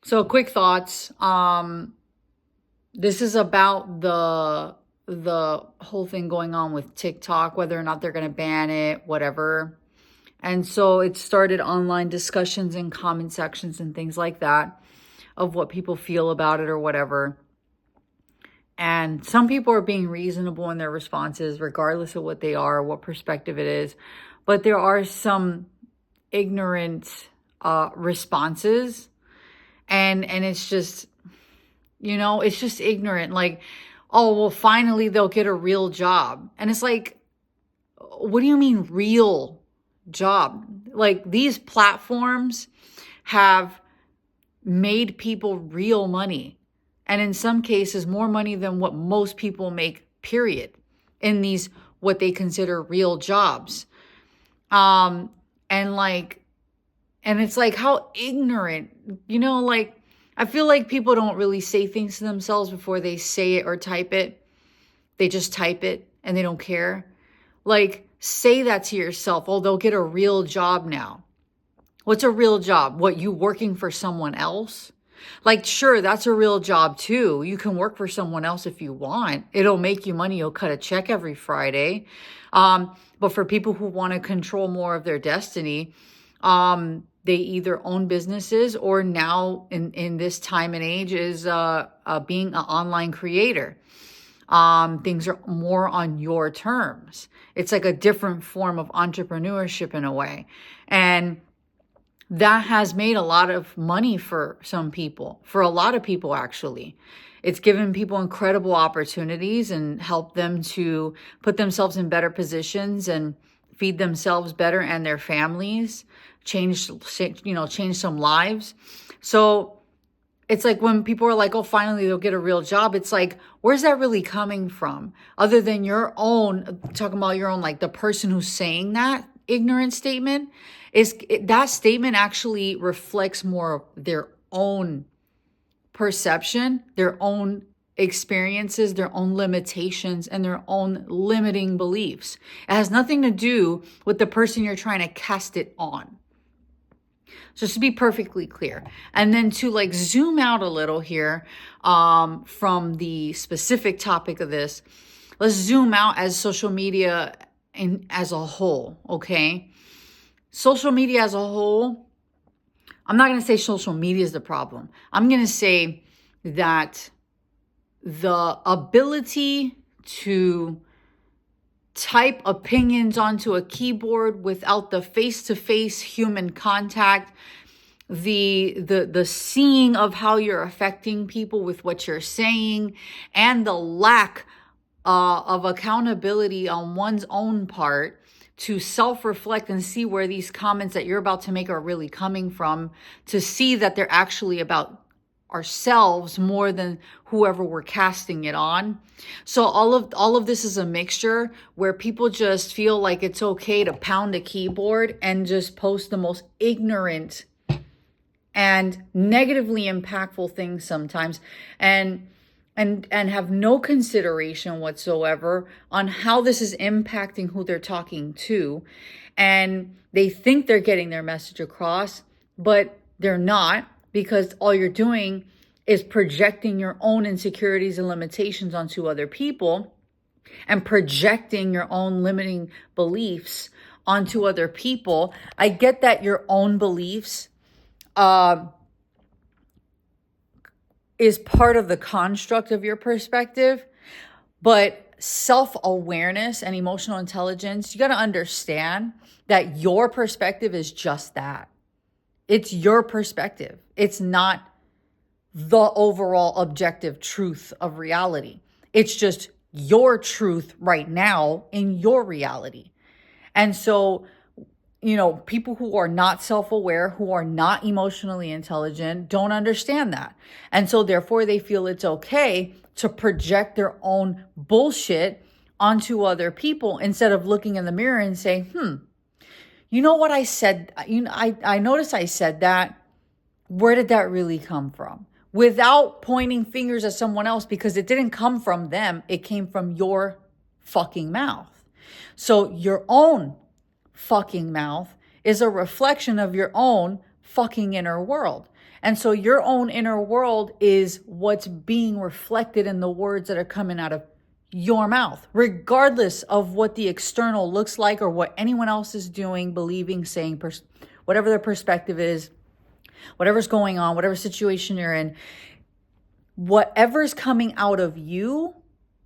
So quick thoughts. This is about the whole thing going on with TikTok, whether or not they're going to ban it, whatever. And so it started online discussions in comment sections and things like that of what people feel about it or whatever. And some people are being reasonable in their responses, regardless of what they are, what perspective it is. But there are some ignorant responses, and it's just, it's just ignorant. Like, oh, well, finally they'll get a real job. And it's like, what do you mean real job? Like, these platforms have made people real money. And in some cases, more money than what most people make, period, in these, what they consider real jobs. And it's like, how ignorant, like, I feel like people don't really say things to themselves before they say it or type it. They just type it and they don't care. Like, say that to yourself. Oh, they'll get a real job now. What's a real job? What, you working for someone else? Like, sure, that's a real job too. You can work for someone else if you want. It'll make you money. You'll cut a check every Friday. But for people who want to control more of their destiny, they either own businesses or now in this time and age is being an online creator. Things are more on your terms. It's like a different form of entrepreneurship in a way. And that has made a lot of money for some people, for a lot of people, actually. It's given people incredible opportunities and helped them to put themselves in better positions and feed themselves better and their families, change some lives. So it's like when people are like, oh, finally they'll get a real job. It's like, where's that really coming from? Other than your own, talking about your own, like the person who's saying that ignorant statement, that statement actually reflects more of their own perception, their own experiences, their own limitations, and their own limiting beliefs. It has nothing to do with the person you're trying to cast it on. Just to be perfectly clear. And then to like zoom out a little here from the specific topic of this, let's zoom out as social media as a whole, okay? Social media as a whole, I'm not going to say social media is the problem. I'm going to say that the ability to type opinions onto a keyboard without the face-to-face human contact, the seeing of how you're affecting people with what you're saying, and the lack of accountability on one's own part to self-reflect and see where these comments that you're about to make are really coming from, to see that they're actually about ourselves more than whoever we're casting it on. So all of this is a mixture where people just feel like it's okay to pound a keyboard and just post the most ignorant and negatively impactful things sometimes, and have no consideration whatsoever on how this is impacting who they're talking to. And they think they're getting their message across, but they're not, because all you're doing is projecting your own insecurities and limitations onto other people and projecting your own limiting beliefs onto other people. I get that your own beliefs is part of the construct of your perspective, but self-awareness and emotional intelligence, you got to understand that your perspective is just that. It's your perspective. It's not the overall objective truth of reality. It's just your truth right now in your reality. And so, people who are not self-aware, who are not emotionally intelligent, don't understand that. And so therefore they feel it's okay to project their own bullshit onto other people instead of looking in the mirror and saying, you know what I said? I noticed I said that. Where did that really come from? Without pointing fingers at someone else, because it didn't come from them. It came from your fucking mouth. So your own fucking mouth is a reflection of your own fucking inner world. And so your own inner world is what's being reflected in the words that are coming out of your mouth, regardless of what the external looks like or what anyone else is doing, believing, saying, whatever their perspective is, whatever's going on, whatever situation you're in. Whatever's coming out of you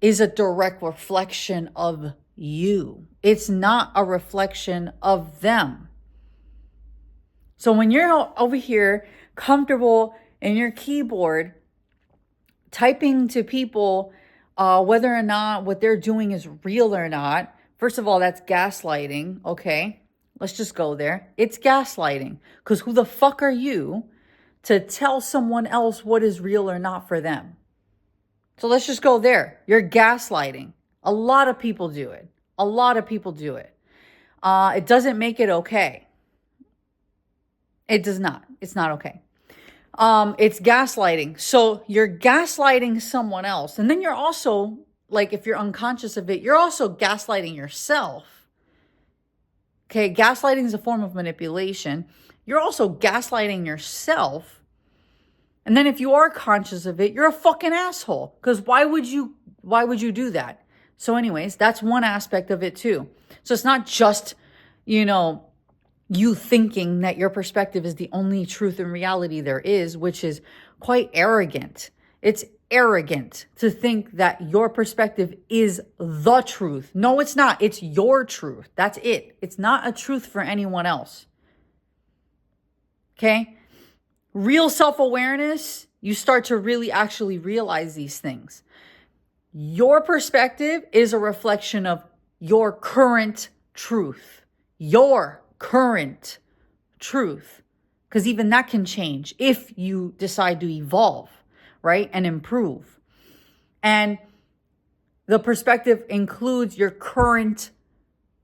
is a direct reflection of you. It's not a reflection of them. So when you're over here comfortable in your keyboard, typing to people, whether or not what they're doing is real or not, first of all, that's gaslighting. Okay, let's just go there. It's gaslighting, because who the fuck are you to tell someone else what is real or not for them? So let's just go there. You're gaslighting. A lot of people do it. A lot of people do it. It doesn't make it okay. It does not. It's not okay. It's gaslighting. So you're gaslighting someone else. And then you're also, like, if you're unconscious of it, you're also gaslighting yourself. Okay, gaslighting is a form of manipulation. You're also gaslighting yourself. And then if you are conscious of it, you're a fucking asshole. Because why would you do that? So anyways, that's one aspect of it too. So it's not just, you thinking that your perspective is the only truth and reality there is, which is quite arrogant. It's arrogant to think that your perspective is the truth. No, it's not. It's your truth. That's it. It's not a truth for anyone else. Okay? Real self-awareness, you start to really actually realize these things. Your perspective is a reflection of your current truth. Your current truth. Because even that can change if you decide to evolve, right? And improve. And the perspective includes your current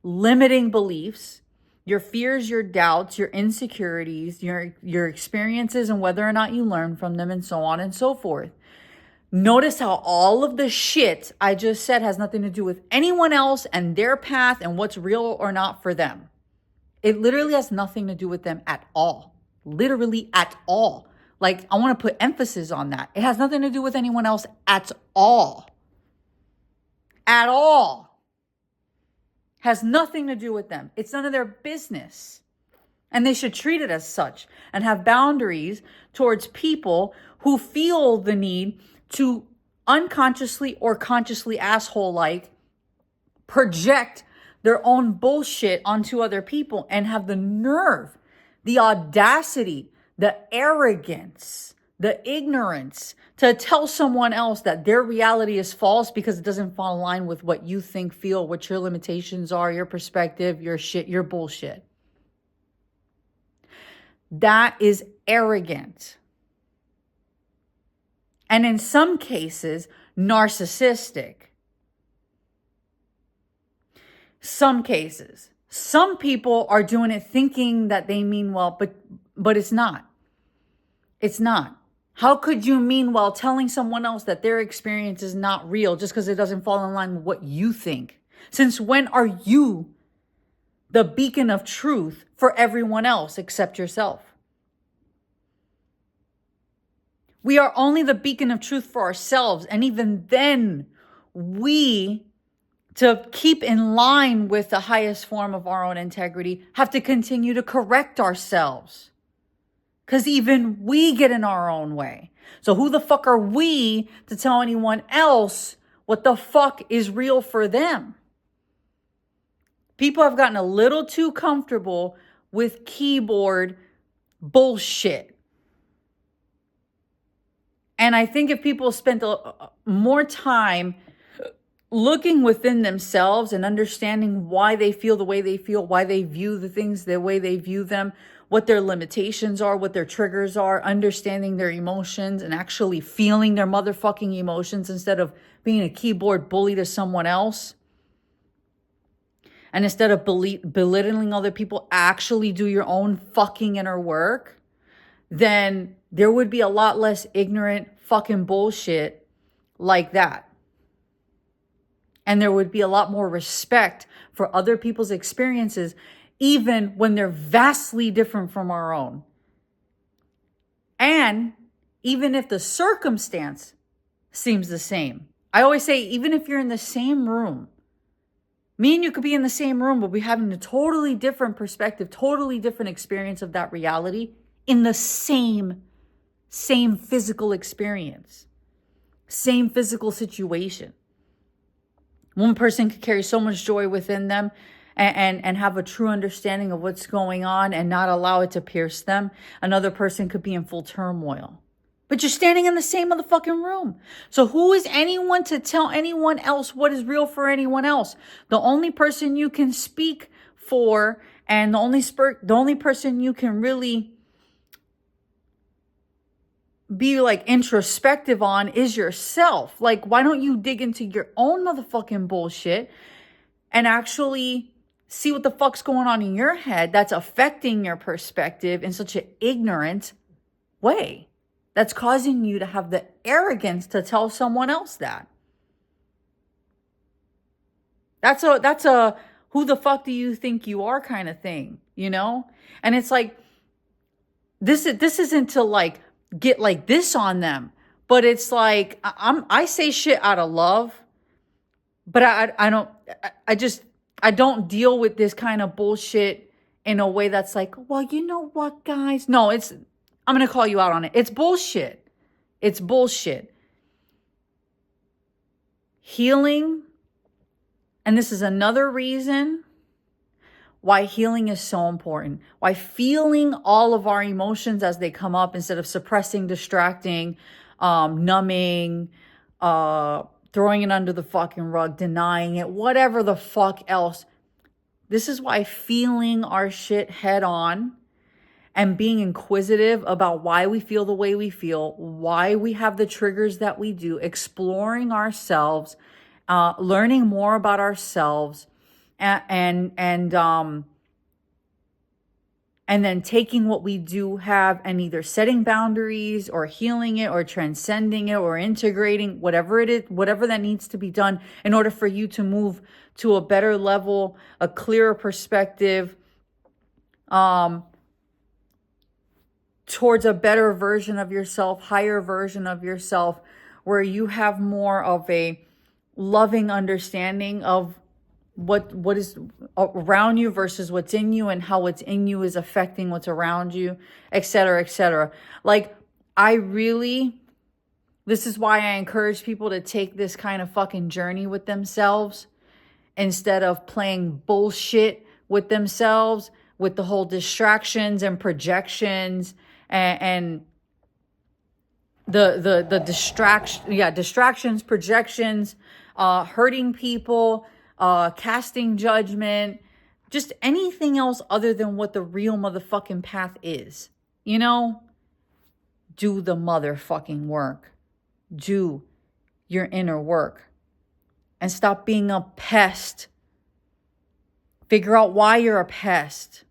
limiting beliefs, your fears, your doubts, your insecurities, your experiences, and whether or not you learn from them, and so on and so forth. Notice how all of the shit I just said has nothing to do with anyone else and their path and what's real or not for them. It literally has nothing to do with them at all. Literally at all. Like, I want to put emphasis on that. It has nothing to do with anyone else at all. At all. Has nothing to do with them. It's none of their business. And they should treat it as such and have boundaries towards people who feel the need to unconsciously or consciously asshole-like project their own bullshit onto other people and have the nerve, the audacity, the arrogance, the ignorance to tell someone else that their reality is false because it doesn't fall in line with what you think, feel, what your limitations are, your perspective, your shit, your bullshit. That is arrogant. And in some cases, narcissistic. Some cases. Some people are doing it thinking that they mean well, but it's not. It's not. How could you mean well telling someone else that their experience is not real just because it doesn't fall in line with what you think? Since when are you the beacon of truth for everyone else except yourself? We are only the beacon of truth for ourselves. And even then, we, to keep in line with the highest form of our own integrity, have to continue to correct ourselves. Because even we get in our own way. So who the fuck are we to tell anyone else what the fuck is real for them? People have gotten a little too comfortable with keyboard bullshit. And I think if people spent more time looking within themselves and understanding why they feel the way they feel, why they view the things the way they view them, what their limitations are, what their triggers are, understanding their emotions and actually feeling their motherfucking emotions instead of being a keyboard bully to someone else. And instead of belittling other people, actually do your own fucking inner work, then there would be a lot less ignorant fucking bullshit like that. And there would be a lot more respect for other people's experiences, even when they're vastly different from our own. And even if the circumstance seems the same, I always say, even if you're in the same room, me and you could be in the same room, but we're having a totally different perspective, totally different experience of that reality in the same physical experience, same physical situation. One person could carry so much joy within them and have a true understanding of what's going on and not allow it to pierce them. Another person could be in full turmoil. But you're standing in the same motherfucking room. So who is anyone to tell anyone else what is real for anyone else? The only person you can speak for and the only person you can really be like introspective on is yourself. Like, why don't you dig into your own motherfucking bullshit and actually see what the fuck's going on in your head that's affecting your perspective in such an ignorant way, that's causing you to have the arrogance to tell someone else that. That's a who the fuck do you think you are kind of thing, you know? And it's like, this isn't to like get like this on them, but it's like, I say shit out of love, but I don't deal with this kind of bullshit in a way that's like, well, you know what, guys? No, I'm going to call you out on it. It's bullshit. It's bullshit. Healing, and this is another reason why healing is so important. Why feeling all of our emotions as they come up instead of suppressing, distracting, numbing, throwing it under the fucking rug, denying it, whatever the fuck else. This is why feeling our shit head on and being inquisitive about why we feel the way we feel, why we have the triggers that we do, exploring ourselves, learning more about ourselves, and then taking what we do have and either setting boundaries or healing it or transcending it or integrating whatever it is, whatever that needs to be done in order for you to move to a better level, a clearer perspective, towards a better version of yourself, higher version of yourself, where you have more of a loving understanding of what is around you versus what's in you and how what's in you is affecting what's around you, et cetera, et cetera. Like, this is why I encourage people to take this kind of fucking journey with themselves instead of playing bullshit with themselves, with the whole distractions and projections and the distractions, projections, hurting people, casting judgment, just anything else other than what the real motherfucking path is. You know, do the motherfucking work. Do your inner work and stop being a pest. Figure out why you're a pest.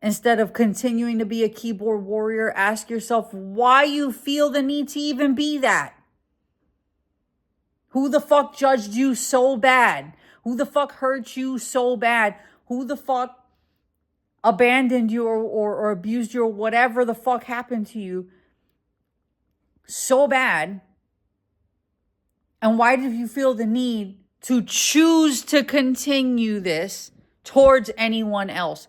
Instead of continuing to be a keyboard warrior, ask yourself why you feel the need to even be that. Who the fuck judged you so bad? Who the fuck hurt you so bad? Who the fuck abandoned you or abused you or whatever the fuck happened to you so bad? And why did you feel the need to choose to continue this towards anyone else?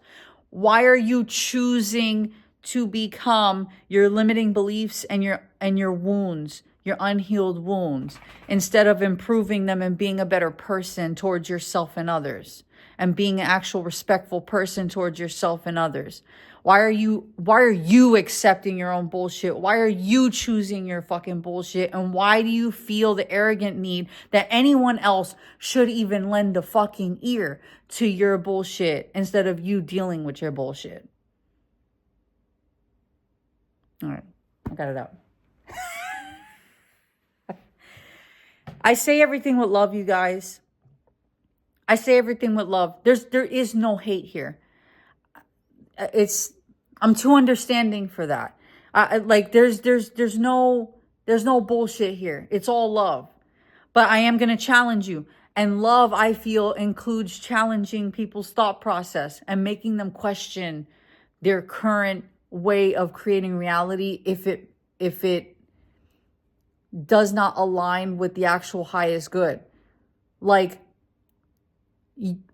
Why are you choosing to become your limiting beliefs and your wounds, your unhealed wounds, instead of improving them and being a better person towards yourself and others, and being an actual respectful person towards yourself and others? Why are you accepting your own bullshit? Why are you choosing your fucking bullshit? And why do you feel the arrogant need that anyone else should even lend a fucking ear to your bullshit instead of you dealing with your bullshit? All right, I got it out. I say everything with love, you guys. I say everything with love. There is no hate here. I'm too understanding for that. Like there's no bullshit here. It's all love. But I am going to challenge you. And love, I feel, includes challenging people's thought process and making them question their current way of creating reality if it does not align with the actual highest good. Like,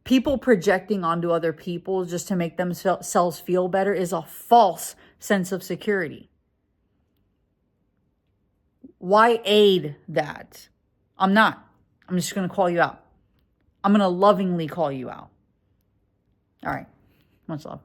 people projecting onto other people just to make themselves feel better is a false sense of security. Why aid that? I'm not. I'm just going to call you out. I'm going to lovingly call you out. All right. Much love.